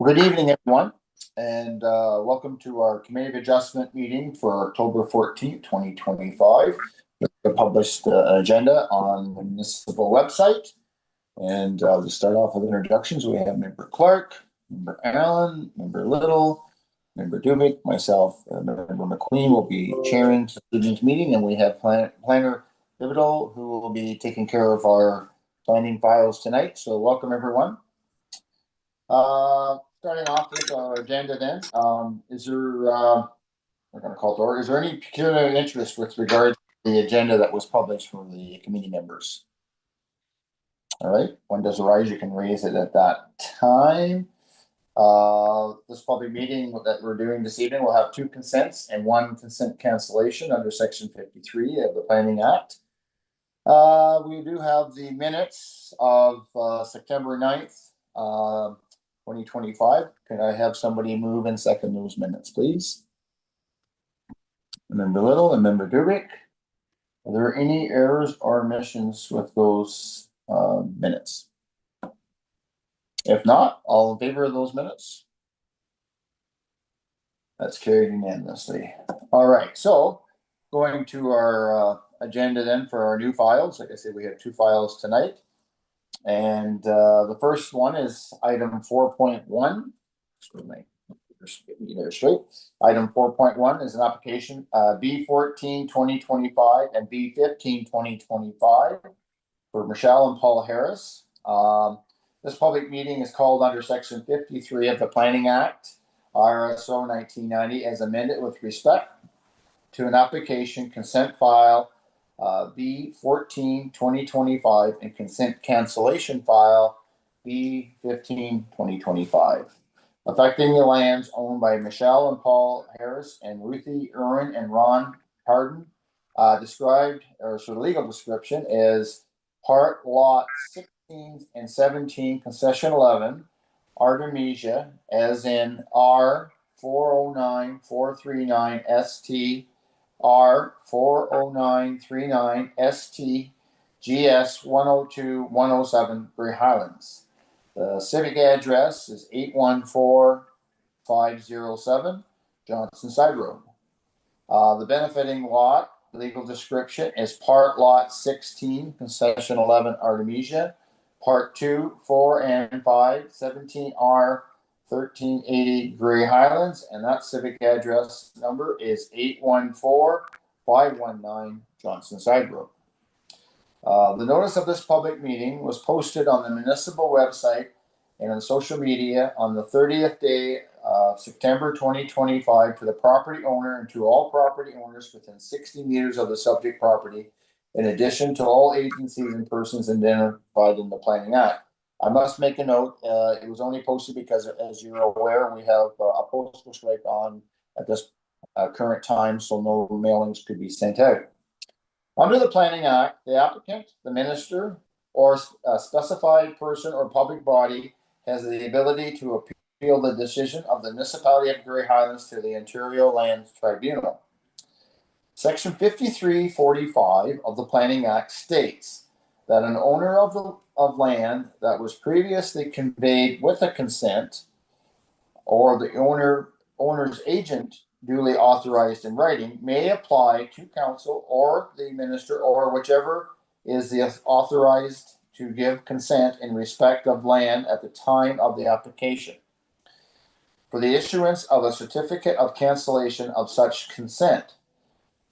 Good evening, everyone, and welcome to our Committee of Adjustment meeting for October 14th, 2025. The published agenda on the municipal website. And to start off with introductions, we have Member Clark, Member Allen, Member Little, Member Dubik, myself, Member McQueen will be chairing this evening's meeting, and we have Planner Bibido, who will be taking care of our planning files tonight. So welcome, everyone. Starting off with our agenda then, is there, we're going to call it order, is there any peculiar interest with regard to the agenda that was published for the committee members? All right, when does arise, you can raise it at that time. This public meeting that we're doing this evening will have 2 consents and 1 consent cancellation under Section 53 of the Planning Act. We do have the minutes of September 9th, 2025. Can I have somebody move and second those minutes, please? Member Little and Member Dubik. Are there any errors or omissions with those minutes? If not, all in favor of those minutes? That's carried unanimously. All right, so going to our agenda then for our new files. Like I said, we have 2 files tonight. And the first one is item 4.1. Straight. Item 4.1 is an application B14 2025 and B15 2025 for Michele and Paul Harris. This public meeting is called under Section 53 of the Planning Act, RSO 1990, as amended with respect to an application consent file B14 2025 and consent cancellation file B15 2025, affecting the lands owned by Michele and Paul Harris and Ruthie Irwin and Ron Harden. Described, or sort of legal description, is part lot 16 and 17, concession 11, Artemisia, as in R409439 ST, R40939 ST, GS 102-107, Grey Highlands. The civic address is 814507 Johnson Side Road. The benefiting lot, legal description, is part lot 16, concession 11, Artemisia, part 2, 4, and 5, 17R 1380 Grey Highlands, and that civic address number is 814519 Johnson Side Road. The notice of this public meeting was posted on the municipal website and on social media on the 30th day of September 2025 to the property owner and to all property owners within 60 meters of the subject property, in addition to all agencies and persons identified in the Planning Act. I must make a note, it was only posted because, as you're aware, we have a postal strike on at this current time, so no mailings could be sent out. Under the Planning Act, the applicant, the minister, or a specified person or public body has the ability to appeal the decision of the municipality of Grey Highlands to the Ontario Lands Tribunal. Section 5345 of the Planning Act states that an owner of land that was previously conveyed with a consent, or the owner's agent duly authorized in writing, may apply to council or the minister or whichever is the authorized to give consent in respect of land at the time of the application for the issuance of a certificate of cancellation of such consent.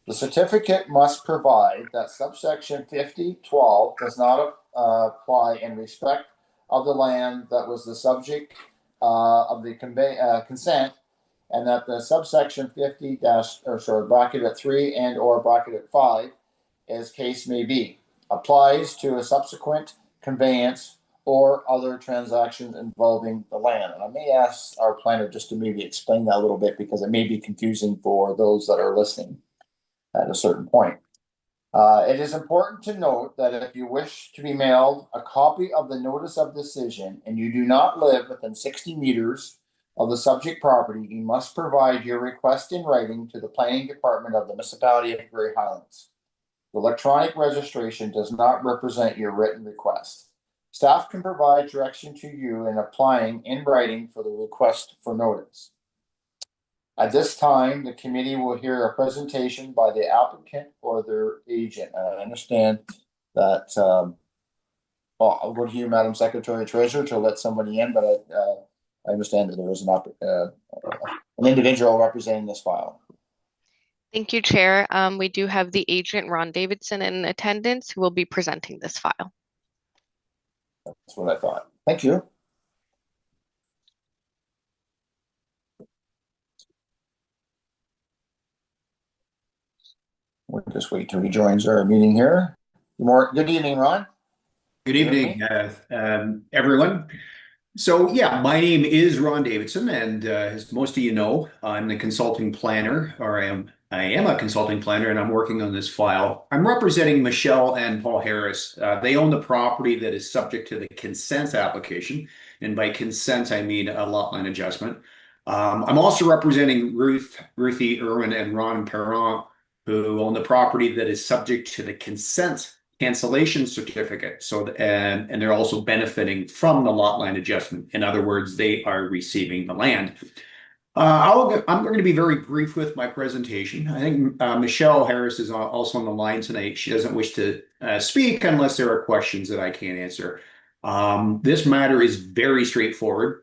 The certificate must provide that subsection 5012 does not apply in respect of the land that was the subject of the consent, and that the subsection 50 bracketed 3 and or bracketed 5, as case may be, applies to a subsequent conveyance or other transactions involving the land. And I may ask our planner just to maybe explain that a little bit, because it may be confusing for those that are listening at a certain point. It is important to note that if you wish to be mailed a copy of the notice of decision and you do not live within 60 meters of the subject property, you must provide your request in writing to the planning department of the municipality of Grey Highlands. The electronic registration does not represent your written request. Staff can provide direction to you in applying in writing for the request for notice. At this time, the committee will hear a presentation by the applicant or their agent. I understand that, I'll go to you, Madam Secretary Treasurer, to let somebody in, but I understand that there is an individual representing this file. Thank you, Chair. We do have the agent, Ron Davidson, in attendance, who will be presenting this file. That's what I thought. Thank you. We'll just wait till he joins our meeting here. Good evening, Ron. Good evening, everyone. So yeah, my name is Ron Davidson, and as most of you know, I'm the consulting planner, or I am a consulting planner, and I'm working on this file. I'm representing Michele and Paul Harris. They own the property that is subject to the consent application, and by consent I mean a lot line adjustment. I'm also representing Ruthie Irwin and Ron Perron, who own the property that is subject to the consent cancellation certificate. So, and they're also benefiting from the lot line adjustment. In other words, they are receiving the land. I'm going to be very brief with my presentation. I think Michele Harris is also on the line tonight. She doesn't wish to speak unless there are questions that I can't answer. This matter is very straightforward.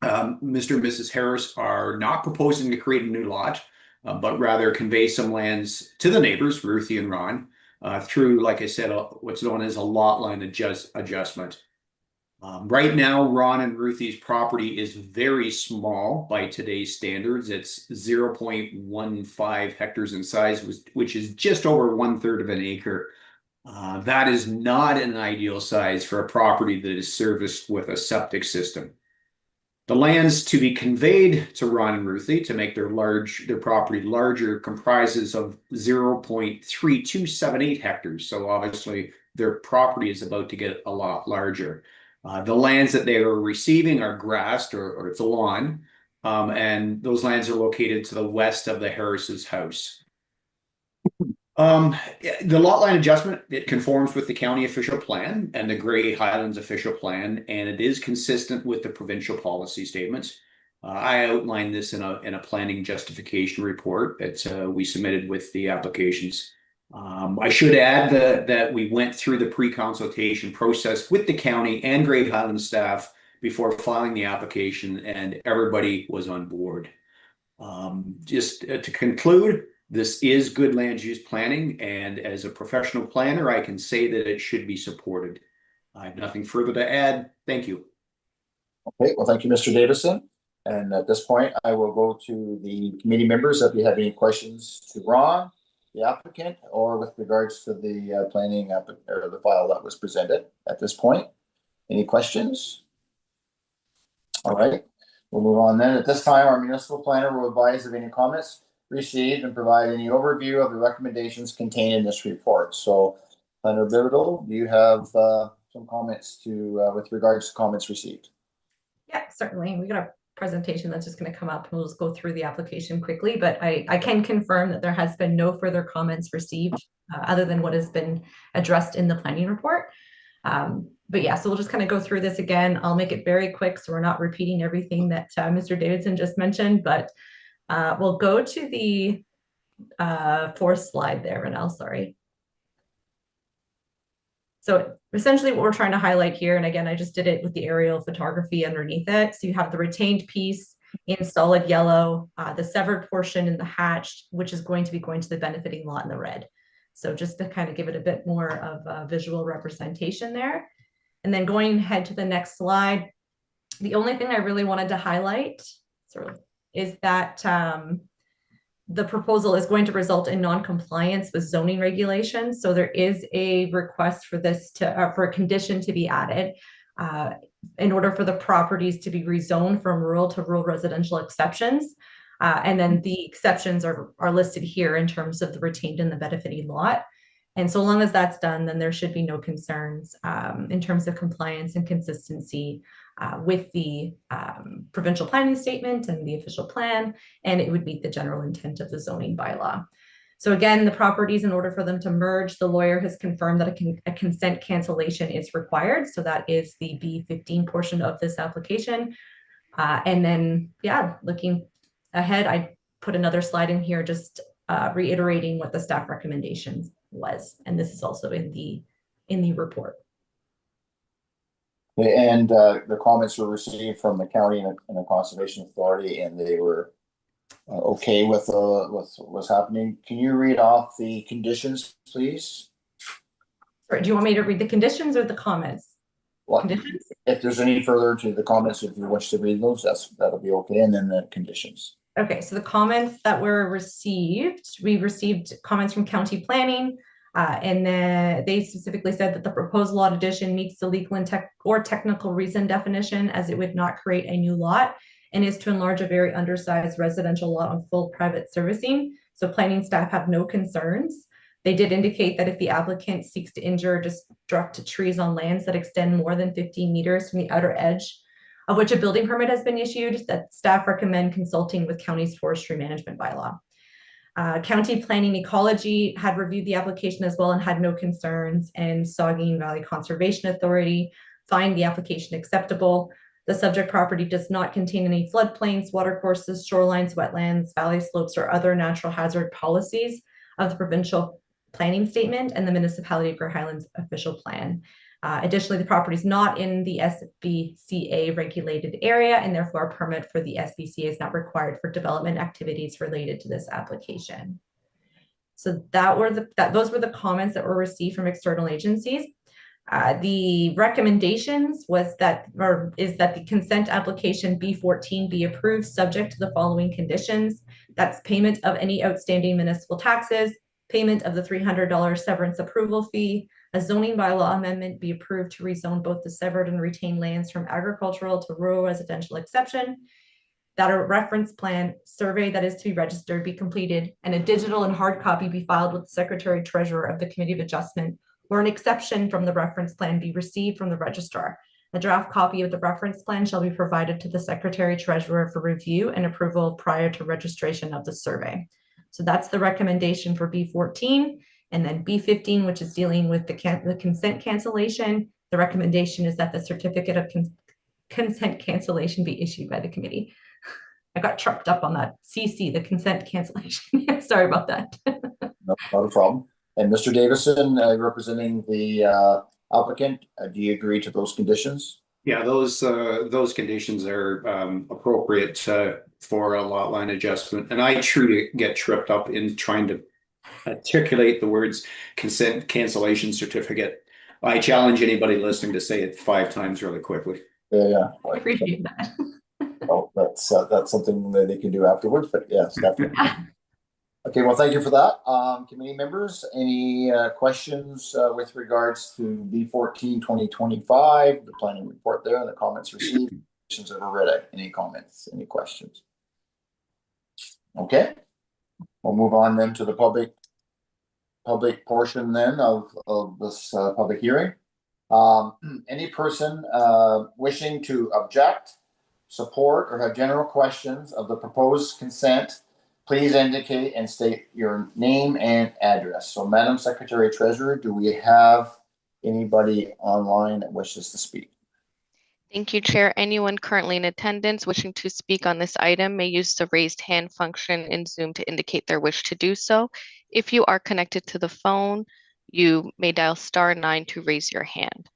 Mr. and Mrs. Harris are not proposing to create a new lot, but rather convey some lands to the neighbors, Ruthie and Ron, through, like I said, what's known as a lot line adjustment. Right now, Ron and Ruthie's property is very small by today's standards. It's 0.15 hectares in size, which is just over 1/3 of an acre. That is not an ideal size for a property that is serviced with a septic system. The lands to be conveyed to Ron and Ruthie to make their property larger comprises of 0.3278 hectares. So obviously their property is about to get a lot larger. The lands that they are receiving are grassed, or it's a lawn, and those lands are located to the west of the Harris's house. The lot line adjustment, it conforms with the county official plan and the Grey Highlands official plan, and it is consistent with the provincial policy statements. I outlined this in a planning justification report that we submitted with the applications. I should add that we went through the pre-consultation process with the county and Grey Highlands staff before filing the application, and everybody was on board. Just to conclude, this is good land use planning, and as a professional planner, I can say that it should be supported. I have nothing further to add. Thank you. Okay, well, thank you, Mr. Davison. And at this point, I will go to the committee members if you have any questions to Ron, the applicant, or with regards to the planning or the file that was presented at this point. Any questions? All right, we'll move on then. At this time, our municipal planner will advise of any comments received and provide any overview of the recommendations contained in this report. So, Planner Birdle, do you have some comments with regards to comments received? Yeah, certainly. We got a presentation that's just going to come up, and we'll just go through the application quickly, but I can confirm that there has been no further comments received other than what has been addressed in the planning report. But yeah, so we'll just kind of go through this again. I'll make it very quick so we're not repeating everything that Mr. Davidson just mentioned, but we'll go to the fourth slide there, Renelle, sorry. So essentially what we're trying to highlight here, and again, I just did it with the aerial photography underneath it. So you have the retained piece in solid yellow, the severed portion in the hatched, which is going to be going to the benefiting lot in the red. So just to kind of give it a bit more of a visual representation there. And then going ahead to the next slide, the only thing I really wanted to highlight is that the proposal is going to result in non-compliance with zoning regulations. So there is a request for this for a condition to be added in order for the properties to be rezoned from rural to rural residential exceptions. And then the exceptions are listed here in terms of the retained and the benefiting lot. And so long as that's done, then there should be no concerns in terms of compliance and consistency with the provincial planning statement and the official plan, and it would meet the general intent of the zoning bylaw. So again, the properties, in order for them to merge, the lawyer has confirmed that a consent cancellation is required. So that is the B15 portion of this application. And then, yeah, looking ahead, I put another slide in here, just reiterating what the staff recommendations was. And this is also in the report. And the comments were received from the county and the Conservation Authority, and they were okay with what's happening. Can you read off the conditions, please? Sorry, do you want me to read the conditions or the comments? Well, Conditions? if there's any further to the comments, if you wish to read those, that'll be okay. And then the conditions. Okay, so the comments that were received, we received comments from county planning, and then they specifically said that the proposed lot addition meets the legal and technical reason definition, as it would not create a new lot and is to enlarge a very undersized residential lot on full private servicing. So planning staff have no concerns. They did indicate that if the applicant seeks to injure or destruct trees on lands that extend more than 15 meters from the outer edge of which a building permit has been issued, that staff recommend consulting with county's forestry management bylaw. County Planning Ecology had reviewed the application as well and had no concerns, and Saugeen Valley Conservation Authority find the application acceptable. The subject property does not contain any floodplains, watercourses, shorelines, wetlands, valley slopes, or other natural hazard policies of the provincial planning statement and the municipality of Grey Highlands official plan. Additionally, the property is not in the SBCA regulated area, and therefore a permit for the SBCA is not required for development activities related to this application. So those were the comments that were received from external agencies. The recommendations is that the consent application B14 be approved subject to the following conditions. That's payment of any outstanding municipal taxes, payment of the $300 severance approval fee, a zoning bylaw amendment be approved to rezone both the severed and retained lands from agricultural to rural residential exception, that a reference plan survey that is to be registered be completed, and a digital and hard copy be filed with the Secretary Treasurer of the Committee of Adjustment, or an exception from the reference plan be received from the registrar. A draft copy of the reference plan shall be provided to the Secretary Treasurer for review and approval prior to registration of the survey. So that's the recommendation for B14. And then B15, which is dealing with the consent cancellation, the recommendation is that the certificate of consent cancellation be issued by the committee. I got tripped up on that. CC, the consent cancellation. Sorry about that. No, not a problem. And Mr. Davison, representing the applicant, do you agree to those conditions? Yeah, those conditions are appropriate for a lot line adjustment. And I truly get tripped up in trying to articulate the words consent cancellation certificate. I challenge anybody listening to say it 5 times really quickly. Yeah. I appreciate that. Oh, that's something that they can do afterwards, but yes, definitely. Okay, well, thank you for that. Committee members, any questions with regards to B14 2025, the planning report there, and the comments received, questions that were read? Any comments, any questions? Okay, we'll move on then to the public portion then of this public hearing. Any person wishing to object, support, or have general questions of the proposed consent, please indicate and state your name and address. So, Madam Secretary Treasurer, do we have anybody online that wishes to speak? Thank you, Chair. Anyone currently in attendance wishing to speak on this item may use the raised hand function in Zoom to indicate their wish to do so. If you are connected to the phone, you may dial *9 to raise your hand.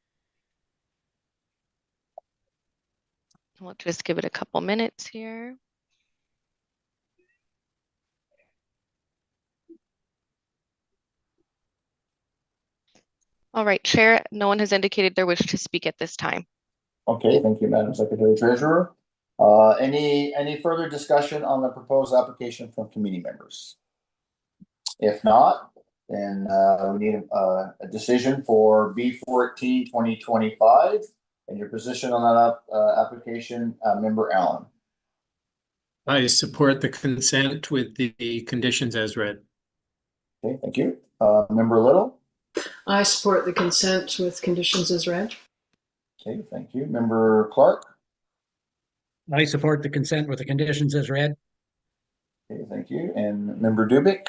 We'll just give it a couple minutes here. All right, Chair, no one has indicated their wish to speak at this time. Okay, thank you, Madam Secretary Treasurer. Any further discussion on the proposed application from committee members? If not, then we need a decision for B14 2025 and your position on that application, Member Allen. I support the consent with the conditions as read. Okay, thank you. Member Little? I support the consent with conditions as read. Okay, thank you. Member Clark? I support the consent with the conditions as read. Okay, thank you. And Member Dubik?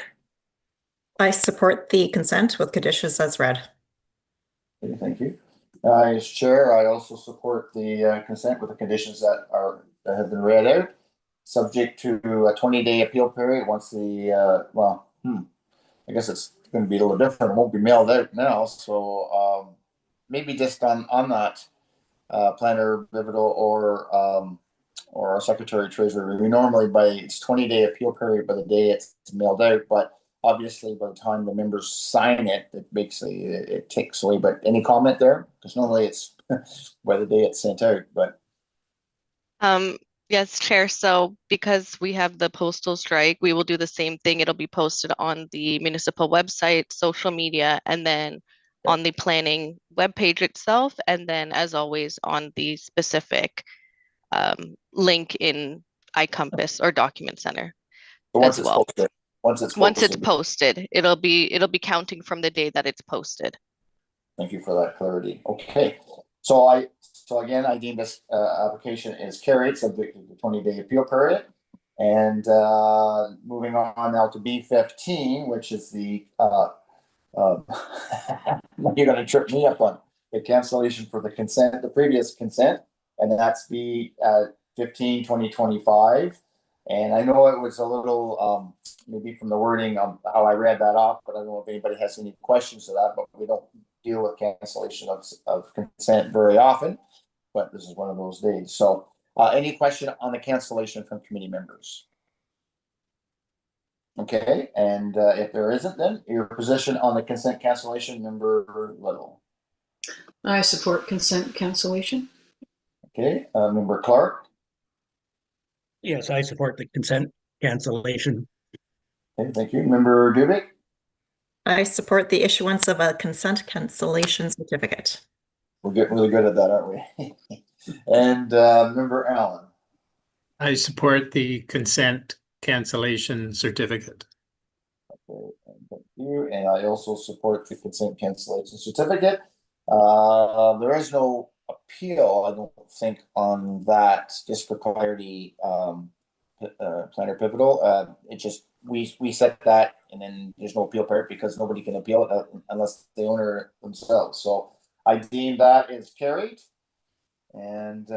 I support the consent with conditions as read. Okay, thank you. As chair, I also support the consent with the conditions that have been read out, subject to a 20-day appeal period once the I guess it's going to be a little different. It won't be mailed out now, so maybe just on that, planner Bivital or our secretary treasurer. We normally it's 20-day appeal period by the day it's mailed out, but obviously by the time the members sign it, it takes away. But any comment there? Because normally it's by the day it's sent out, but. Yes, Chair. So because we have the postal strike, we will do the same thing. It'll be posted on the municipal website, social media, and then on the planning webpage itself. And then as always on the specific link in iCompass or Document Center as well. Once it's posted, it'll be counting from the day that it's posted. Thank you for that clarity. Okay, so again, I deem this application is carried subject to the 20-day appeal period. And moving on now to B15, which is the you're going to trip me up on the cancellation for the previous consent, and that's B15 2025. And I know it was a little maybe from the wording of how I read that off, but I don't know if anybody has any questions to that. But we don't deal with cancellation of consent very often, but this is one of those days. So any question on the cancellation from committee members? Okay, and if there isn't, then your position on the consent cancellation, Member Little. I support consent cancellation. Okay, Member Clark. Yes, I support the consent cancellation. Okay, thank you. Member Dubik. I support the issuance of a consent cancellation certificate. We're getting really good at that, aren't we? And Member Allen. I support the consent cancellation certificate. Okay, thank you. And I also support the consent cancellation certificate. There is no appeal, I don't think, on that, just for clarity, Planner Pivotal. It just, we set that, and then there's no appeal period because nobody can appeal it unless the owner themselves. So I deem that is carried. And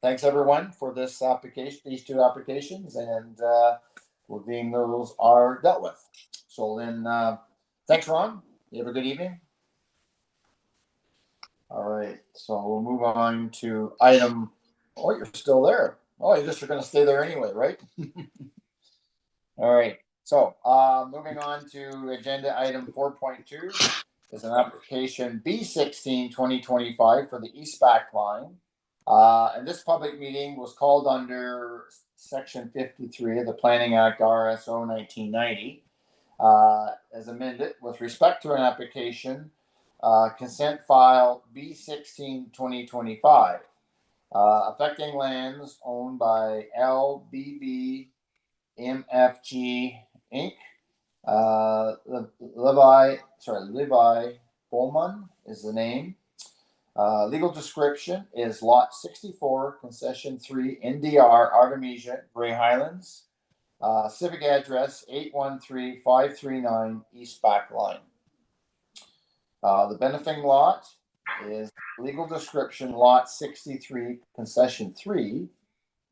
thanks everyone for this application, these two applications, and we'll deem those are dealt with. So then, thanks, Ron. You have a good evening. All right, so we'll move on to item. Oh, you're still there. Oh, you just are going to stay there anyway, right? All right. So moving on to agenda item 4.2 is an application B16 2025 for the East Back Line. And this public meeting was called under Section 53 of the Planning Act RSO 1990 as amended with respect to an application consent file B16 2025 affecting lands owned by LBB MFG Inc. Levi Bowman is the name. Legal description is Lot 64, Concession 3, NDR, Artemisia, Grey Highlands. Civic address 813539 East Back Line. The benefiting lot is legal description Lot 63, Concession 3,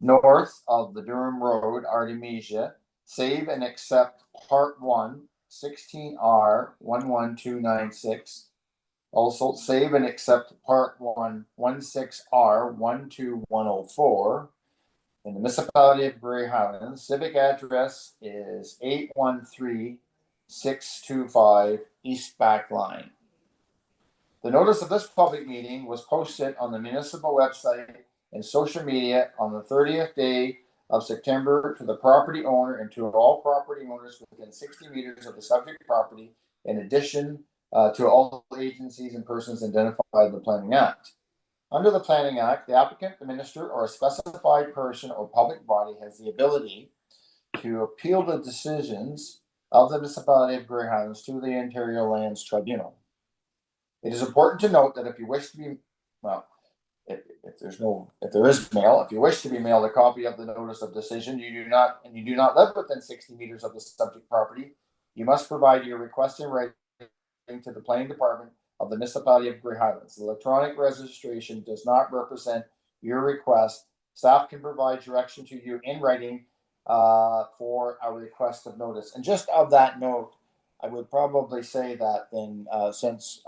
north of the Durham Road, Artemisia. Save and accept Part 1, 16R 11296. Also, save and accept Part 1, 16R 12104. In the municipality of Grey Highlands, civic address is 813625 East Back Line. The notice of this public meeting was posted on the municipal website and social media on the 30th day of September to the property owner and to all property owners within 60 meters of the subject property, in addition to all agencies and persons identified in the Planning Act. Under the Planning Act, the applicant, the minister, or a specified person or public body has the ability to appeal the decisions of the municipality of Grey Highlands to the Ontario Lands Tribunal. It is important to note that if you wish to be, well, if there is mail, if you wish to be mailed a copy of the notice of decision, you do not live within 60 meters of the subject property, You must provide your request in writing to the planning department of the municipality of Grey Highlands. The electronic registration does not represent your request. Staff can provide direction to you in writing for a request of notice. And just of that note, I would probably say that then since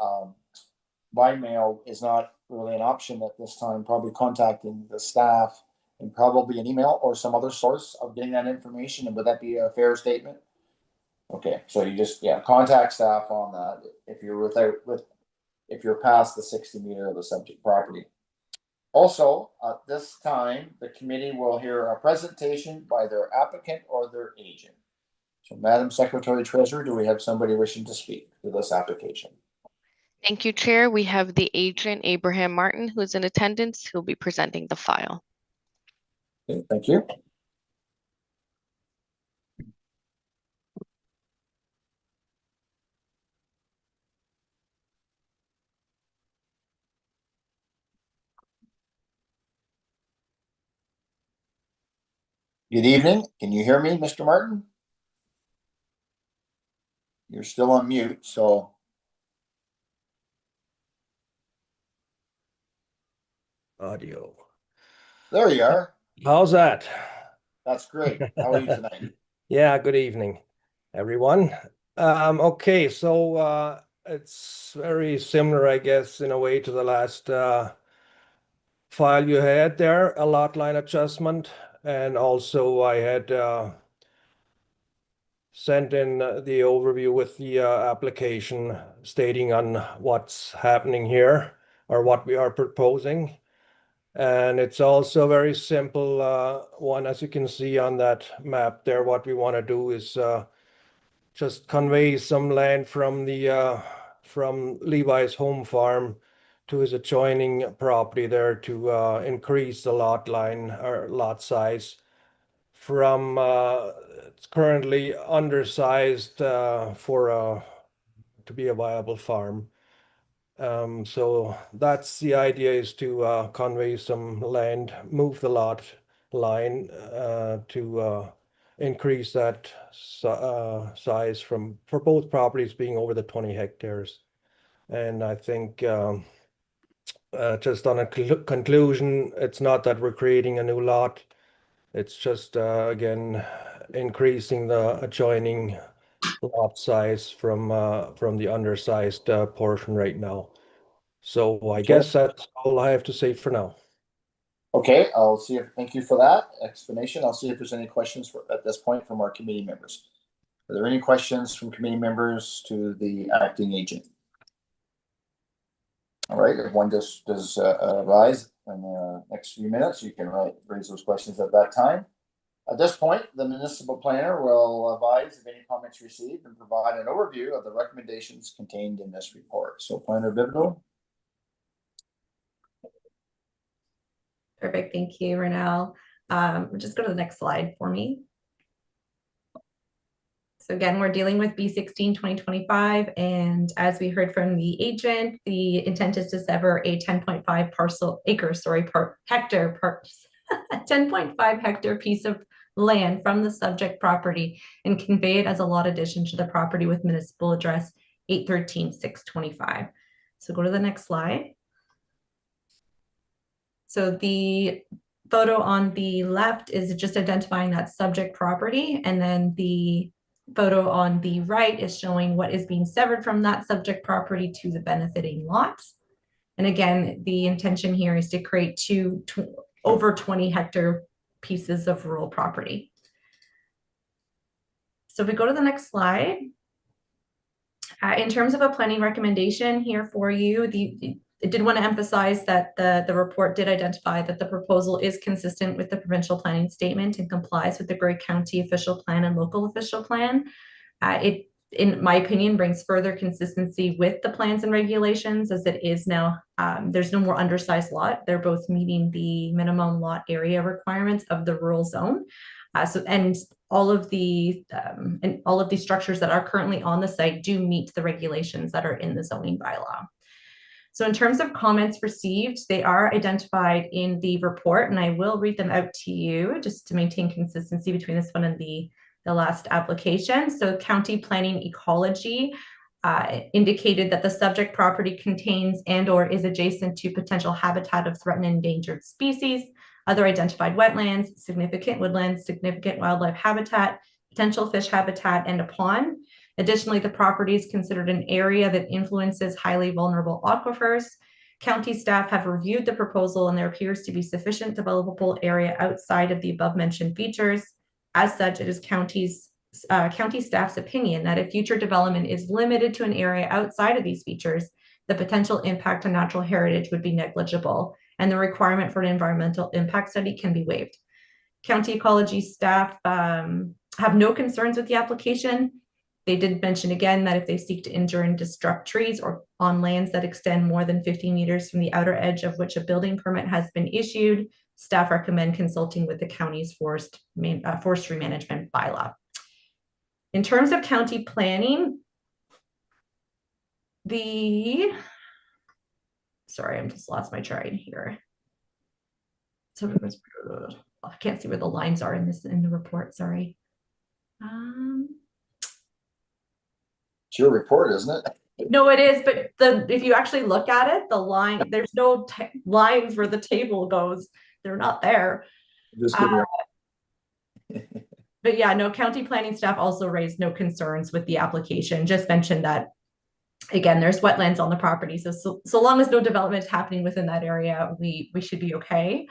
by mail is not really an option at this time, probably contacting the staff and probably an email or some other source of getting that information. And would that be a fair statement? Okay, so you just contact staff on that if you're if you're past the 60 meter of the subject property. Also, at this time, the committee will hear a presentation by their applicant or their agent. So, Madam Secretary Treasurer, do we have somebody wishing to speak to this application? Thank you, Chair. We have the agent, Abraham Martin, who's in attendance, who'll be presenting the file. Okay, thank you. Good evening. Can you hear me, Mr. Martin? You're still on mute, so. Audio. There you are. How's that? That's great. How are you tonight? Yeah, good evening, everyone. Okay, so it's very similar, I guess, in a way to the last file you had there, a lot line adjustment. And also I had sent in the overview with the application stating on what's happening here or what we are proposing. And it's also a very simple one, as you can see on that map there. What we want to do is just convey some land from the from Levi's home farm to his adjoining property there to increase the lot line or lot size from it's currently undersized for to be a viable farm. So that's the idea, is to convey some land, move the lot line to increase that size for both properties being over the 20 hectares. And I think just on a conclusion, it's not that we're creating a new lot. It's just again increasing the adjoining lot size from the undersized portion right now. So I guess that's all I have to say for now. Okay, I'll see if, thank you for that explanation. I'll see if there's any questions at this point from our committee members. Are there any questions from committee members to the acting agent? All right, if one does rise in the next few minutes, you can raise those questions at that time. At this point, the municipal planner will advise of any comments received and provide an overview of the recommendations contained in this report. So, Planner Bibineau. Perfect. Thank you, Renelle. Just go to the next slide for me. So again, we're dealing with B16 2025, and as we heard from the agent, the intent is to sever a 10.5 hectare piece of land from the subject property and convey it as a lot addition to the property with municipal address 813-625. So go to the next slide. So the photo on the left is just identifying that subject property, and then the photo on the right is showing what is being severed from that subject property to the benefiting lots. And again, the intention here is to create two over 20 hectare pieces of rural property. So if we go to the next slide, in terms of a planning recommendation here for you, I did want to emphasize that the report did identify that the proposal is consistent with the provincial planning statement and complies with the Grey County official plan and local official plan. It, in my opinion, brings further consistency with the plans and regulations, as it is now, there's no more undersized lot. They're both meeting the minimum lot area requirements of the rural zone. And all of the structures that are currently on the site do meet the regulations that are in the zoning bylaw. So in terms of comments received, they are identified in the report, and I will read them out to you just to maintain consistency between this one and the the last application. So county planning ecology indicated that the subject property contains and/or is adjacent to potential habitat of threatened and endangered species, other identified wetlands, significant woodlands, significant wildlife habitat, potential fish habitat, and a pond. Additionally, the property is considered an area that influences highly vulnerable aquifers. County staff have reviewed the proposal and there appears to be sufficient developable area outside of the above mentioned features. As such, it is county staff's opinion that if future development is limited to an area outside of these features, the potential impact on natural heritage would be negligible, and the requirement for an environmental impact study can be waived. County ecology staff have no concerns with the application. They did mention again that if they seek to injure and destruct trees or on lands that extend more than 50 meters from the outer edge of which a building permit has been issued, staff recommend consulting with the county's forestry management bylaw. In terms of county planning, sorry, I'm just lost my train here. So it was, I can't see where the lines are in the report, sorry. It's your report, isn't it? No, it is, but if you actually look at it, the line, there's no lines where the table goes. They're not there. Just give me But yeah, no, county planning staff also raised no concerns with the application, just mentioned that, again, there's wetlands on the property. So long as no development is happening within that area, we should be okay.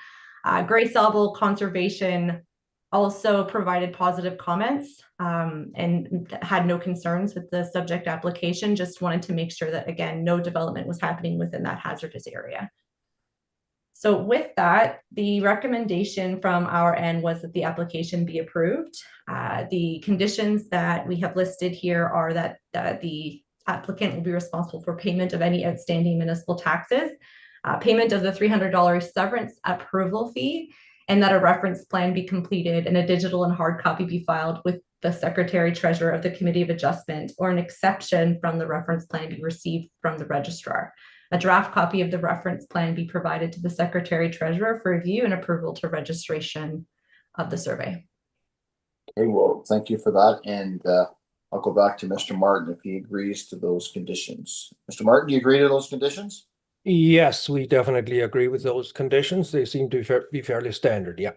Gray Sawbull Conservation also provided positive comments and had no concerns with the subject application, just wanted to make sure that, again, no development was happening within that hazardous area. So with that, the recommendation from our end was that the application be approved. The conditions that we have listed here are that the applicant will be responsible for payment of any outstanding municipal taxes, payment of the $300 severance approval fee, and that a reference plan be completed and a digital and hard copy be filed with the Secretary Treasurer of the Committee of Adjustment, or an exception from the reference plan be received from the registrar. A draft copy of the reference plan be provided to the Secretary Treasurer for review and approval to registration of the survey. Okay, well, thank you for that. And I'll go back to Mr. Martin if he agrees to those conditions. Mr. Martin, do you agree to those conditions? Yes, we definitely agree with those conditions. They seem to be fairly standard, yeah.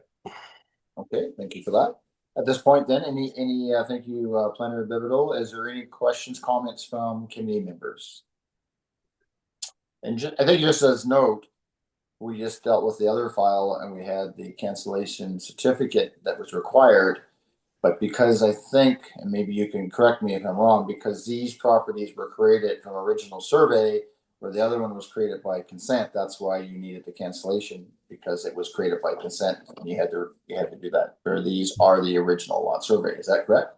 Okay, thank you for that. At this point then, thank you, Planner Bibido. Is there any questions, comments from committee members? And I think just as note, we just dealt with the other file and we had the cancellation certificate that was required. But because I think, and maybe you can correct me if I'm wrong, because these properties were created from original survey, where the other one was created by consent, that's why you needed the cancellation, because it was created by consent and you had to do that. Or these are the original lot survey, is that correct?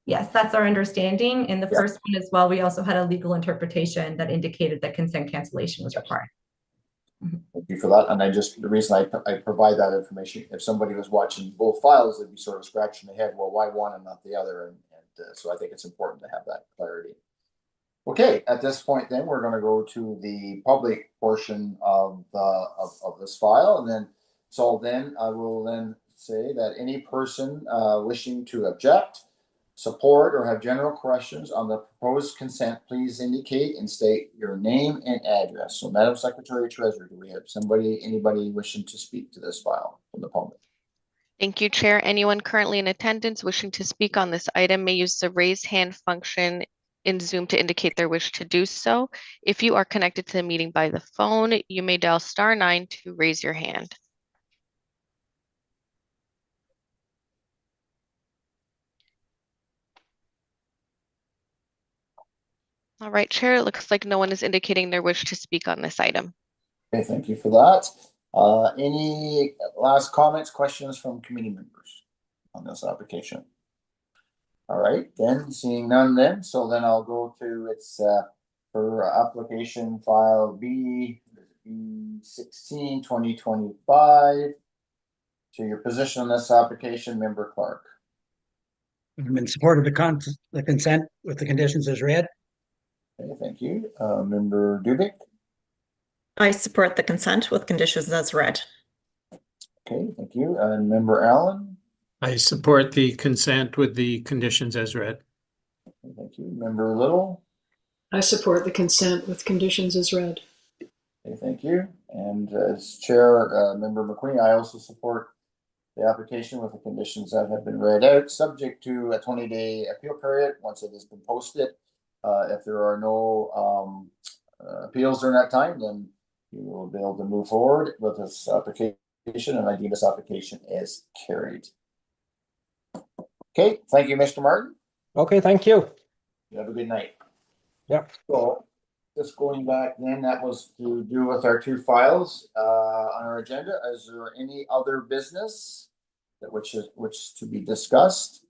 Yes, that's our understanding. In the first one as well, we also had a legal interpretation that indicated that consent cancellation was required. Thank you for that. And the reason I provide that information, if somebody was watching both files, they'd be sort of scratching their head, well, why one and not the other? And so I think it's important to have that clarity. Okay, at this point then, we're going to go to the public portion of this file. And then, I will then say that any person wishing to object, support, or have general questions on the proposed consent, please indicate and state your name and address. So, Madam Secretary Treasurer, do we have anybody wishing to speak to this file from the public? Thank you, Chair. Anyone currently in attendance wishing to speak on this item may use the raise hand function in Zoom to indicate their wish to do so. If you are connected to the meeting by the phone, you may dial *9 to raise your hand. All right, Chair, it looks like no one is indicating their wish to speak on this item. Okay, thank you for that. Any last comments, questions from committee members on this application? All right, then seeing none then, so then I'll go to its for application file B16 2025. So your position on this application, Member Clark. I'm in support of the consent with the conditions as read. Okay, thank you. Member Dubik. I support the consent with conditions as read. Okay, thank you. And Member Allen. I support the consent with the conditions as read. Thank you. Member Little? I support the consent with conditions as read. Okay, thank you. And as Chair, Member McQueen, I also support the application with the conditions that have been read out, subject to a 20-day appeal period once it has been posted. If there are no appeals during that time, then you will be able to move forward with this application, and I deem this application as carried. Okay, thank you, Mr. Martin. Okay, thank you. You have a good night. Yep. So, just going back then, that was to do with our two files on our agenda. Is there any other business that which to be discussed?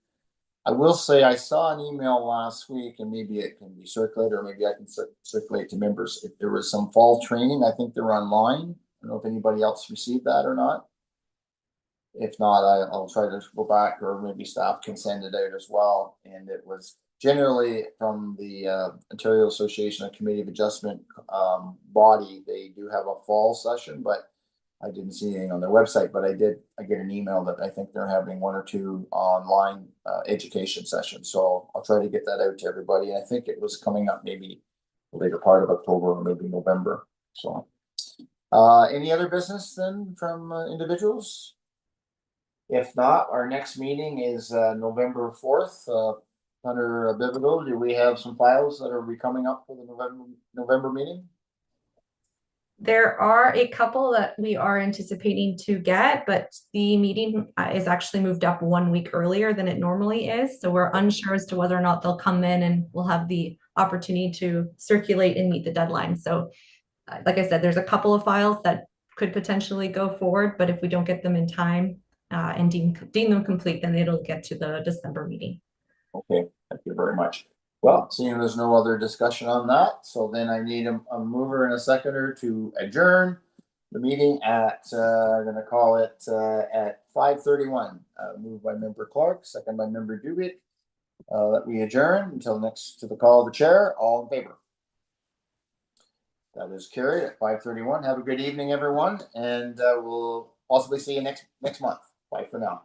I will say I saw an email last week, and maybe it can be circulated, or maybe I can circulate to members. If there was some fall training, I think they're online. I don't know if anybody else received that or not. If not, I'll try to go back, or maybe staff can send it out as well. And it was generally from the Ontario Association of Committee of Adjustment body. They do have a fall session, but I didn't see anything on their website. But I get an email that I think they're having one or two online education sessions. So I'll try to get that out to everybody. And I think it was coming up maybe the later part of October or maybe November. So any other business then from individuals? If not, our next meeting is November 4th. Under Bibido, do we have some files that are coming up for the November meeting? There are a couple that we are anticipating to get, but the meeting is actually moved up 1 week earlier than it normally is. So we're unsure as to whether or not they'll come in, and we'll have the opportunity to circulate and meet the deadline. So like I said, there's a couple of files that could potentially go forward, but if we don't get them in time and deem them complete, then it'll get to the December meeting. Okay, thank you very much. Well, seeing there's no other discussion on that, so then I need a mover and a seconder to adjourn the meeting at, I'm gonna call it at 5:31. Moved by Member Clark, second by Member Dubic. That we adjourn until next to the call of the chair. All in favor? That is carried at 5:31. Have a good evening, everyone, and we'll possibly see you next month. Bye for now.